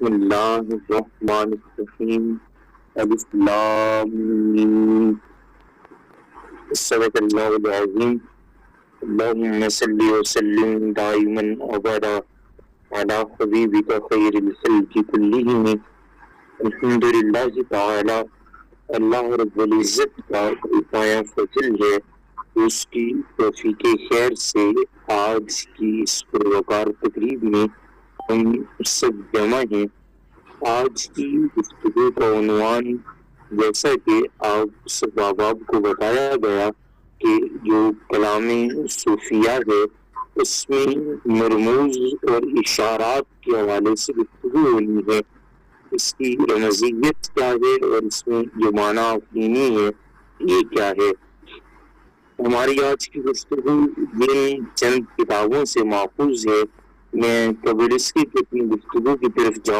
بسم اللہ الرحمن الرحیم الف لام میم صدق اللہ العظیم اللہم صلی وسلم دائما ابدا علی حبیبک خیر الخلق کلہم الحمدللہ تعالی۔ اللہ رب العزت کا پایا فضل ہے، اس کی توفیق خیر سے آج کی اس پروقار تقریب میں ہم سب جمع ہیں۔ آج کی گفتگو کا عنوان جیسا کہ آپ سب احباب کو بتایا گیا کہ جو کلام صوفیہ ہے اس میں مرموز اور اشارات کے حوالے سے گفتگو ہونی ہے، اس کی رمزیت کیا ہے اور اس میں جو معنی افہیمی ہے یہ کیا ہے۔ ہماری آج کی گفتگو جن چند کتابوں سے ماخوذ ہے، میں قبل اس کی اپنی گفتگو کی طرف جاؤں